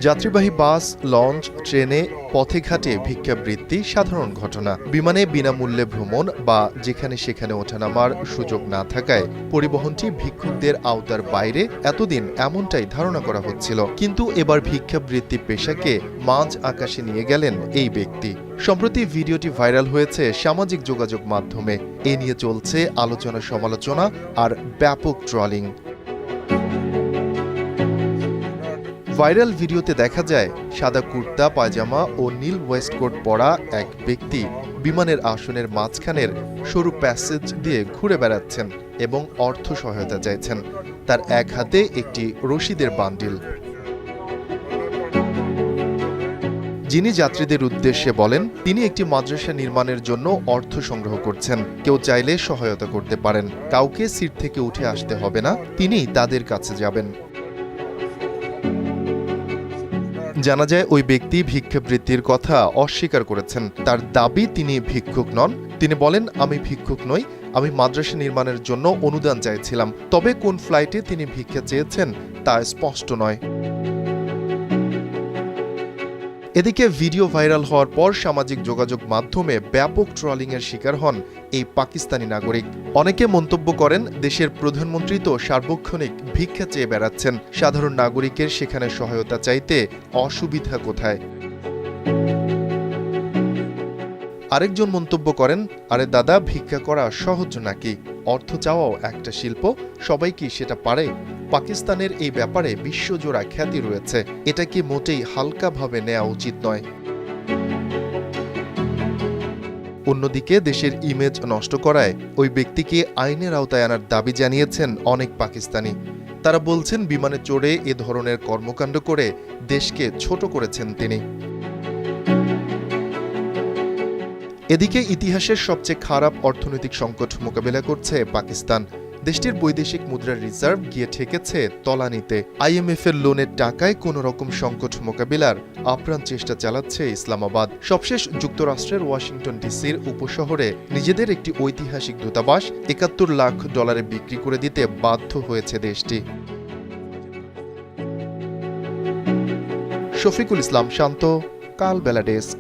যাত্রীবাহী বাস, লঞ্চ, ট্রেনে, পথে ঘাটে ভিক্ষাবৃত্তি সাধারণ ঘটনা। বিমানে বিনামূল্যে ভ্রমণ বা যেখানে সেখানে ওঠানামার সুযোগ না থাকায় পরিবহনটি ভিক্ষুকদের আওতার বাইরে এতদিন এমনটাই ধারণা করা হচ্ছিল। কিন্তু এবার ভিক্ষাবৃত্তি পেশাকে মাঝ আকাশে নিয়ে গেলেন এই ব্যক্তি। সম্প্রতি ভিডিওটি ভাইরাল হয়েছে সামাজিক যোগাযোগ মাধ্যমে। এ নিয়ে চলছে আলোচনা সমালোচনা আর ব্যাপক ট্রলিং। ভাইরাল ভিডিওতে দেখা যায় সাদা কুর্তা, পায়জামা ও নীল ওয়েস্টকোট পরা এক ব্যক্তি বিমানের আসনের মাঝখানের সরু প্যাসেজ দিয়ে ঘুরে বেড়াচ্ছেন এবং অর্থ সহায়তা চাইছেন। তার এক হাতে একটি রশিদের বান্ডিল। যিনি যাত্রীদের উদ্দেশ্যে বলেন তিনি একটি মাদ্রাসা নির্মাণের জন্য অর্থ সংগ্রহ করছেন। কেউ চাইলে সহায়তা করতে পারেন, কাউকে সিট থেকে উঠে আসতে হবে না, তিনি তাদের কাছে যাবেন। জানা যায় ওই ব্যক্তি ভিক্ষাবৃত্তির কথা অস্বীকার করেছেন। তার দাবি তিনি ভিক্ষুক নন। তিনি বলেন, আমি ভিক্ষুক নই, আমি মাদ্রাসা নির্মাণের জন্য অনুদান চাইছিলাম। তবে কোন ফ্লাইটে তিনি ভিক্ষা চেয়েছেন তা স্পষ্ট নয়। এদিকে ভিডিও ভাইরাল হওয়ার পর সামাজিক যোগাযোগ মাধ্যমে ব্যাপক ট্রলিংয়ের শিকার হন এই পাকিস্তানি নাগরিক। অনেকে মন্তব্য করেন, দেশের প্রধানমন্ত্রী তো সার্বক্ষণিক ভিক্ষা চেয়ে বেড়াচ্ছেন, সাধারণ নাগরিকের সেখানে সহায়তা চাইতে অসুবিধা কোথায়? আরেকজন মন্তব্য করেন, আরে দাদা, ভিক্ষা করা সহজ নাকি? অর্থ চাওয়াও একটা শিল্প, সবাই কি সেটা পারে? পাকিস্তানের এই ব্যাপারে বিশ্বজোড়া খ্যাতি রয়েছে, এটা কি মোটেই হালকাভাবে নেওয়া উচিত নয়। অন্যদিকে দেশের ইমেজ নষ্ট করায় ওই ব্যক্তিকে আইনের আওতায় আনার দাবি জানিয়েছেন অনেক পাকিস্তানি। তারা বলছেন, বিমানে চড়ে এ ধরনের কর্মকাণ্ড করে দেশকে ছোট করেছেন তিনি। এদিকে ইতিহাসের সবচেয়ে খারাপ অর্থনৈতিক সংকট মোকাবিলা করছে পাকিস্তান। দেশটির বৈদেশিক মুদ্রার রিজার্ভ গিয়ে ঠেকেছে তলানিতে। IMF এর লোনের টাকায় কোনো রকম সংকট মোকাবিলার আপ্রাণ চেষ্টা চালাচ্ছে ইসলামাবাদ। সবশেষ যুক্তরাষ্ট্রের ওয়াশিংটন ডিসির উপশহরে নিজেদের একটি ঐতিহাসিক দূতাবাস $৭১ লাখ বিক্রি করে দিতে বাধ্য হয়েছে দেশটি। শফিকুল ইসলাম শান্ত, কালবেলা ডেস্ক।